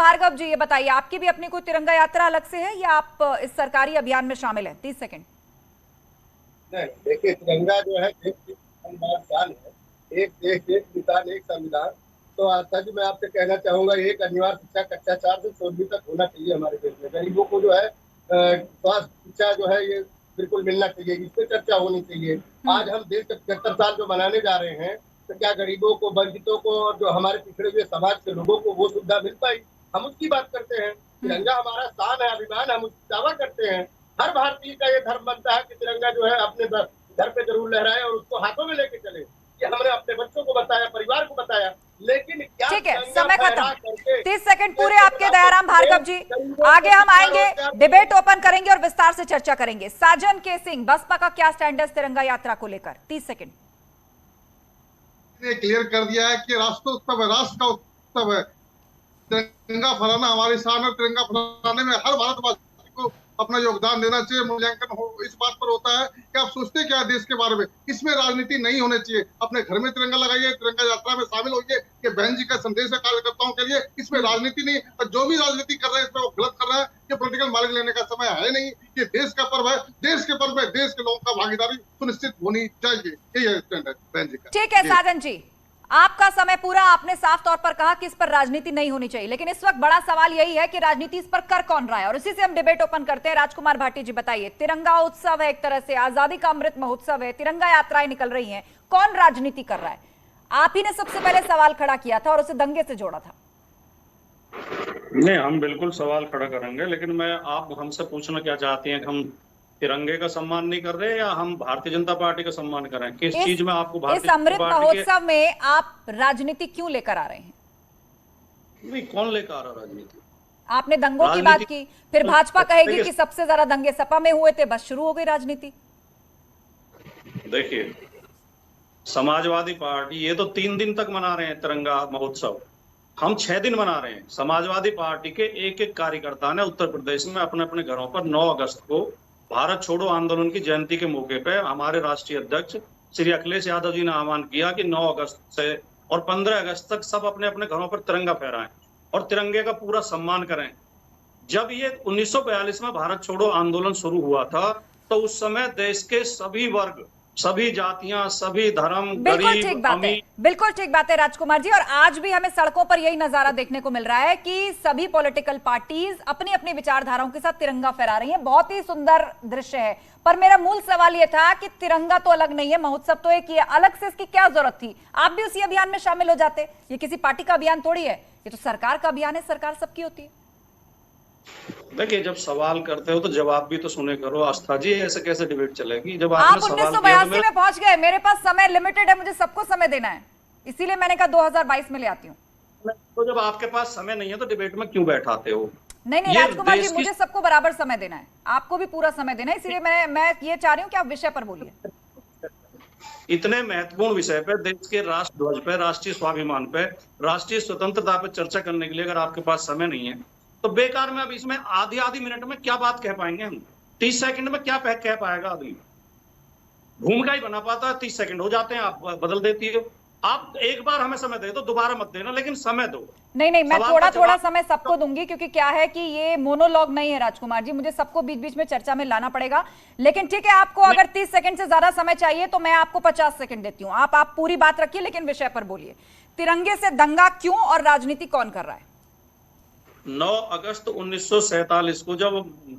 भार्गव जी, ये बताइए, आपकी भी अपनी कोई तिरंगा यात्रा अलग से है या आप इस सरकारी अभियान में शामिल हैं? 30 सेकंड। नहीं, देखिए, तिरंगा जो है देश की शान है। एक देश, एक किसान, एक संविधान। तो आस्था जी, मैं आपसे कहना चाहूंगा, एक अनिवार्य शिक्षा कक्षा 4 से 16वीं तक होना चाहिए हमारे देश में। गरीबों को जो है स्वास्थ्य शिक्षा जो है ये बिल्कुल मिलना चाहिए, इस पर चर्चा होनी चाहिए। आज हम देश के 75 साल जो मनाने जा रहे हैं, तो क्या गरीबों को, वंचितों को और जो हमारे पिछड़े हुए समाज के लोगों को वो सुविधा मिल पाई? हम उसकी बात करते हैं। तिरंगा हमारा शान है, अभिमान, हम उसकी दावा करते हैं। हर भारतीय का ये धर्म बनता है कि तिरंगा जो है अपने घर पे जरूर लहराए और उसको हाथों में लेके चले। ये हमने अपने बच्चों को बताया, परिवार को बताया। लेकिन क्या ठीक है, तिरंगा समय फहरा खत्म। करके 30 सेकंड पूरे आपके दयाराम भार्गव जी। आगे हम आएंगे, डिबेट ओपन करेंगे और विस्तार से चर्चा करेंगे। साजन के सिंह, बसपा का क्या स्टैंड है तिरंगा यात्रा को लेकर? 30 सेकंड। क्लियर कर दिया है कि राष्ट्रोत्सव है, राष्ट्र का उत्सव है। तिरंगा फहराना हमारी शान है। तिरंगा फहराने में हर भारतवासी को अपना योगदान देना चाहिए। मूल्यांकन हो इस बात पर होता है कि आप सोचते क्या है देश के बारे में। इसमें राजनीति नहीं होनी चाहिए। अपने घर में तिरंगा लगाइए, तिरंगा यात्रा में शामिल होइए। ये बहन जी का संदेश है कार्यकर्ताओं के लिए। इसमें राजनीति नहीं, और जो भी राजनीति कर रहे हैं इसमें वो गलत कर रहा है। ये पॉलिटिकल माइलेज लेने का समय है नहीं। ये देश का पर्व है, देश के पर्व में देश के लोगों का भागीदारी सुनिश्चित होनी चाहिए। यही स्टैंड है बहन जी का। ठीक है साजन जी, आपका समय पूरा। आपने साफ तौर पर कहा कि इस पर राजनीति नहीं होनी चाहिए, लेकिन इस वक्त बड़ा सवाल यही है कि राजनीति इस पर कर कौन रहा है, और इसी से हम डिबेट ओपन करते हैं। राजकुमार भाटी जी बताइए, तिरंगा उत्सव है, एक तरह से आजादी का अमृत महोत्सव है, तिरंगा यात्राएं निकल रही हैं, कौन राजनीति कर रहा है? आप ही ने सबसे पहले सवाल खड़ा किया था और उसे दंगे से जोड़ा था। नहीं, हम बिल्कुल सवाल खड़ा करेंगे, लेकिन आप हमसे पूछना क्या चाहती हैं कि हम तिरंगे का सम्मान नहीं कर रहे या हम भारतीय जनता पार्टी का सम्मान कर रहे हैं? किस चीज में आपको भारतीय इस अमृत महोत्सव में आप राजनीति क्यों लेकर आ रहे हैं? नहीं, कौन लेकर आ रहा राजनीति? आपने दंगों की बात की, फिर भाजपा कहेगी कि सबसे ज्यादा दंगे सपा में हुए थे, बस शुरू हो गई राजनीति। देखिए, समाजवादी पार्टी ये तो 3 दिन तक मना रहे हैं तिरंगा महोत्सव, हम 6 दिन मना रहे हैं। समाजवादी पार्टी के एक एक कार्यकर्ता ने उत्तर प्रदेश में अपने अपने घरों पर 9 अगस्त को भारत छोड़ो आंदोलन की जयंती के मौके पे हमारे राष्ट्रीय अध्यक्ष श्री अखिलेश यादव जी ने आह्वान किया कि 9 अगस्त से और 15 अगस्त तक सब अपने अपने घरों पर तिरंगा फहराएं और तिरंगे का पूरा सम्मान करें। जब ये 1942 में भारत छोड़ो आंदोलन शुरू हुआ था, तो उस समय देश के सभी वर्ग, सभी जातियां, सभी धर्म, बिल्कुल ठीक बात है, बिल्कुल ठीक बात है राजकुमार जी। और आज भी हमें सड़कों पर यही नजारा देखने को मिल रहा है कि सभी पॉलिटिकल पार्टीज अपनी अपनी विचारधाराओं के साथ तिरंगा फहरा रही हैं। बहुत ही सुंदर दृश्य है। पर मेरा मूल सवाल यह था कि तिरंगा तो अलग नहीं है, महोत्सव तो एक ही है, अलग से इसकी क्या जरूरत थी? आप भी उसी अभियान में शामिल हो जाते। ये किसी पार्टी का अभियान थोड़ी है, ये तो सरकार का अभियान है, सरकार सबकी होती है। देखिए, जब सवाल करते हो तो जवाब भी तो सुने करो आस्था जी, ऐसे कैसे डिबेट चलेगी? जब आप 1982 में पहुंच गए, मेरे पास समय लिमिटेड है, मुझे सबको समय देना है, इसीलिए मैंने कहा 2022 में ले आती हूँ। तो जब आपके पास समय नहीं है तो डिबेट में क्यों बैठाते हो? नहीं राजकुमार जी, मुझे सबको बराबर समय देना है, आपको भी पूरा समय देना है, इसलिए मैं ये चाह रही हूँ कि आप विषय पर बोलिए। इतने महत्वपूर्ण विषय पे, देश के राष्ट्र ध्वज पे, राष्ट्रीय स्वाभिमान पे, राष्ट्रीय स्वतंत्रता पे चर्चा करने के लिए अगर आपके पास समय नहीं है तो बेकार में अब इसमें आधी मिनट में क्या बात कह पाएंगे हम? 30 सेकंड में क्या कह पाएगा आदमी? भूमिका ही बना पाता है, 30 सेकंड हो जाते हैं, आप बदल देती हो। आप एक बार हमें समय दे दो, दोबारा मत देना, लेकिन समय दो। नहीं, मैं थोड़ा समय सबको दूंगी, क्योंकि क्या है कि ये मोनोलॉग नहीं है राजकुमार जी, मुझे सबको बीच बीच में चर्चा में लाना पड़ेगा। लेकिन ठीक है, आपको अगर 30 सेकंड से ज्यादा समय चाहिए तो मैं आपको 50 सेकंड देती हूँ। आप पूरी बात रखिए, लेकिन विषय पर बोलिए। तिरंगे से दंगा क्यों और राजनीति कौन कर रहा है? 9 अगस्त 1947 को जब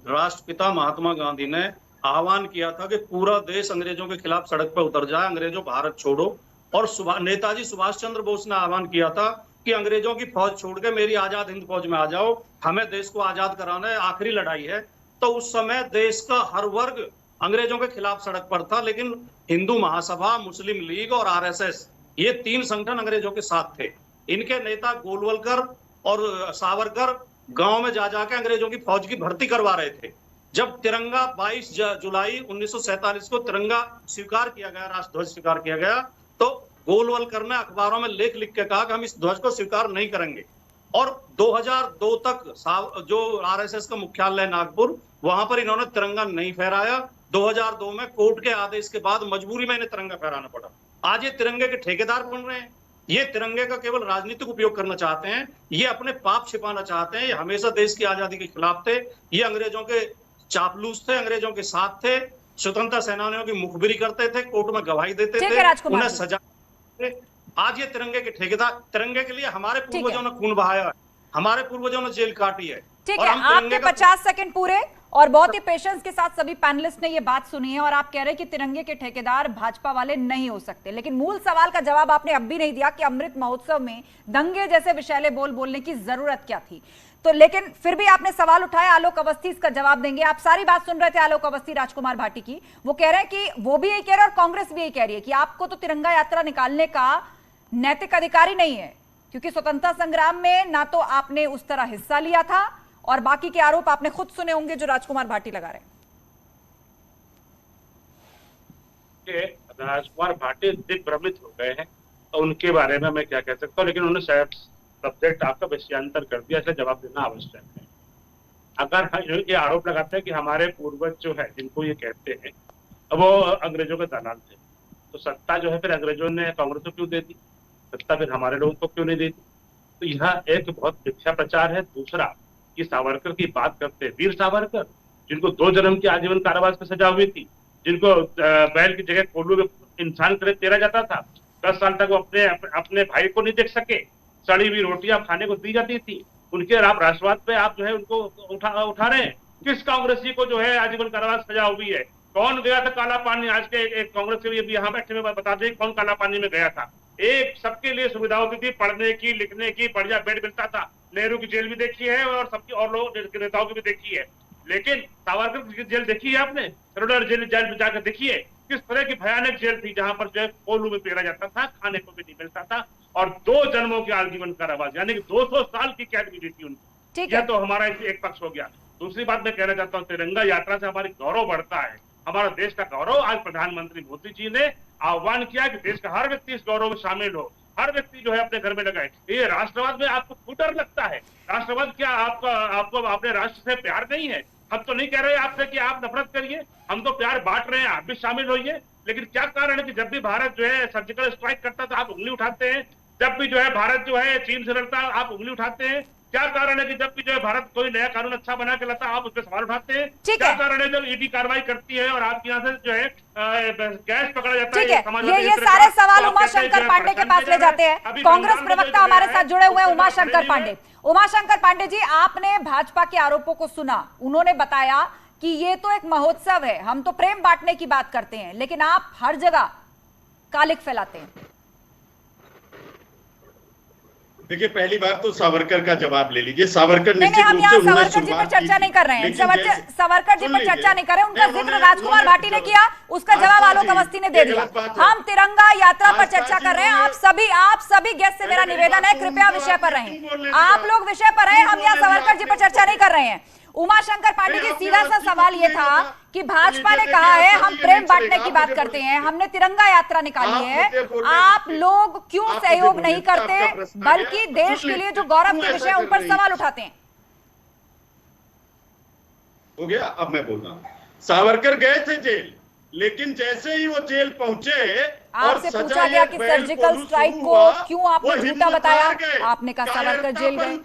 राष्ट्रपिता महात्मा गांधी ने आह्वान किया था कि पूरा देश अंग्रेजों के खिलाफ सड़क पर उतर जाए, अंग्रेजों भारत छोड़ो, और नेताजी सुभाष चंद्र बोस ने आह्वान किया था कि अंग्रेजों की फौज छोड़ के मेरी आजाद हिंद फौज में आ जाओ, हमें देश को आजाद कराना है, आखिरी लड़ाई है। तो उस समय देश का हर वर्ग अंग्रेजों के खिलाफ सड़क पर था, लेकिन हिंदू महासभा, मुस्लिम लीग और आरएसएस, ये 3 संगठन अंग्रेजों के साथ थे। इनके नेता गोलवलकर और सावरकर गांव में जा जाके अंग्रेजों की फौज की भर्ती करवा रहे थे। जब तिरंगा 22 जुलाई 1947 को तिरंगा स्वीकार किया गया, राष्ट्रध्वज स्वीकार किया गया, तो गोलवलकर ने अखबारों में लेख लिख के कहा कि हम इस ध्वज को स्वीकार नहीं करेंगे। और 2002 तक जो आरएसएस का मुख्यालय नागपुर, वहां पर इन्होंने तिरंगा नहीं फहराया। 2002 में कोर्ट के आदेश के बाद मजबूरी में इन्हें तिरंगा फहराना पड़ा। आज ये तिरंगे के ठेकेदार बन रहे हैं। ये तिरंगे का केवल राजनीतिक उपयोग करना चाहते हैं, ये अपने पाप छिपाना चाहते हैं। ये हमेशा देश की आजादी के खिलाफ थे, ये अंग्रेजों के चापलूस थे, अंग्रेजों के साथ थे, स्वतंत्रता सेनानियों की मुखबिरी करते थे, कोर्ट में गवाही देते थे, उन्हें सजा। आज ये तिरंगे के ठेकेदार, तिरंगे के लिए हमारे पूर्वजों ने खून बहाया है, हमारे पूर्वजों ने जेल काटी है। ठीक है, आपके 50 सेकंड पूरे और बहुत ही पेशेंस के साथ सभी पैनलिस्ट ने ये बात सुनी है और आप कह रहे हैं कि तिरंगे के ठेकेदार भाजपा वाले नहीं हो सकते, लेकिन मूल सवाल का जवाब आपने अब भी नहीं दिया कि अमृत महोत्सव में दंगे जैसे विषैले बोल बोलने की जरूरत क्या थी। तो लेकिन फिर भी आपने सवाल उठाया, आलोक अवस्थी इसका जवाब देंगे। आप सारी बात सुन रहे थे आलोक अवस्थी, राजकुमार भाटी की, वो कह रहे हैं कि वो भी यही कह रहे हैं और कांग्रेस भी यही कह रही है कि आपको तो तिरंगा यात्रा निकालने का नैतिक अधिकार ही नहीं है, क्योंकि स्वतंत्रता संग्राम में ना तो आपने उस तरह हिस्सा लिया था और बाकी के आरोप आपने खुद सुने होंगे जो राजकुमार भाटी लगा रहे हैं। राजकुमार भाटी दिग्भ्रमित हो गए हैं, तो उनके बारे में मैं क्या कह सकता हूँ, लेकिन उन्होंने शायद सब्जेक्ट आपका विषयांतर कर दिया, इसलिए जवाब देना आवश्यक है। अगर ये आरोप लगाते हैं कि हमारे पूर्वज जो है, जिनको ये कहते हैं, वो अंग्रेजों के दलाल थे, तो सत्ता जो है फिर अंग्रेजों ने कांग्रेस को क्यों दे दी, सत्ता फिर हमारे लोगों को क्यों नहीं दे दी? तो यह एक बहुत मिथ्या प्रचार है। दूसरा कि सावरकर की बात करते हैं, वीर सावरकर जिनको 2 जन्म की आजीवन कारावास की सजा हुई थी, जिनको बैल की जगह कोल्हू में इंसान करे तेरा जाता था, 10 साल तक वो अपने भाई को नहीं देख सके, सड़ी हुई रोटियां खाने को दी जाती थी, उनके आप राष्ट्रवाद पे आप जो है उनको उठा रहे हैं। किस कांग्रेसी को जो है आजीवन कारावास सजा हुई है? कौन गया था काला पानी? आज के एक कांग्रेस के भी यहाँ बैठे में बता दें कौन काला पानी में गया था। एक सबके लिए सुविधा होती थी, पढ़ने की, लिखने की, बढ़िया बेड मिलता था। नेहरू की जेल भी देखी है और सबकी और लोग नेताओं की भी देखी है, लेकिन सावरकर की जेल देखी है आपने? सरोडर जेल में जाकर देखिए किस तरह की भयानक जेल थी, जहां पर जो है कोल्हू में पेरा जाता था, खाने को भी नहीं मिलता था, और 2 जन्मों के आजीवन कारावास यानी कि 200 साल की कैद मिली थी उनको। यह तो हमारा एक पक्ष हो गया। दूसरी बात मैं कहना चाहता हूँ, तिरंगा यात्रा से हमारी गौरव बढ़ता है, हमारा देश का गौरव। आज प्रधानमंत्री मोदी जी ने आह्वान किया कि देश का हर व्यक्ति इस गौरव में शामिल हो, हर व्यक्ति जो है अपने घर में लगाए। ये राष्ट्रवाद में आपको क्यों डर लगता है? राष्ट्रवाद क्या आपको अपने राष्ट्र से प्यार नहीं है? हम तो नहीं कह रहे आपसे कि आप नफरत करिए, हम तो प्यार बांट रहे हैं, आप भी शामिल होइए। लेकिन क्या कारण है कि जब भी भारत जो है सर्जिकल स्ट्राइक करता था आप उंगली उठाते हैं, जब भी जो है भारत जो है चीन से लड़ता आप उंगली उठाते हैं? क्या कारण है कि जब भी जो है भारत कोई नया कानून अच्छा बना के लाता आप उस पर सवाल उठाते हैं? क्या कारण है जब ईडी कार्रवाई करती है और आपके यहाँ से जो है कैश पकड़ा जाता है? ये सारे सवाल उमाशंकर पांडे के पास ले जाते हैं। कांग्रेस प्रवक्ता हमारे साथ जुड़े हुए हैं उमाशंकर पांडे। उमाशंकर पांडे जी, आपने भाजपा के आरोपों को सुना, उन्होंने बताया कि ये तो एक महोत्सव है, हम तो प्रेम बांटने की बात करते हैं, लेकिन आप हर जगह कालिक फैलाते हैं। देखिए, पहली बात तो सावरकर का जवाब ले लीजिए। सावरकर नहीं, हम यहाँ सावरकर जी पर चर्चा नहीं कर रहे हैं, सावरकर जी पर चर्चा नहीं कर रहे हैं, उनका जिक्र राजकुमार भाटी ने किया, उसका जवाब आलोक अवस्थी ने दे दिया। हम तिरंगा यात्रा पर चर्चा कर रहे हैं। आप सभी गेस्ट से मेरा निवेदन है, कृपया विषय पर रहें। आप लोग विषय पर रहें, हम यहाँ सावरकर जी पर चर्चा नहीं कर रहे हैं। उमाशंकर पांडे जी, सीधा सा सवाल ये था कि भाजपा ने कहा है हम प्रेम बांटने की बात करते हैं, हमने तिरंगा यात्रा निकाली है, आप लोग क्यों सहयोग नहीं करते बल्कि देश के लिए जो गौरव के विषय उन पर सवाल उठाते हैं? हो गया, अब मैं बोल रहा हूँ। सावरकर गए थे जेल, लेकिन जैसे ही वो जेल पहुंचे आपसे पूछा गया कि सर्जिकल स्ट्राइक को क्यों आपने झूठा बताया, आपने कहा सावरकर जेल गए।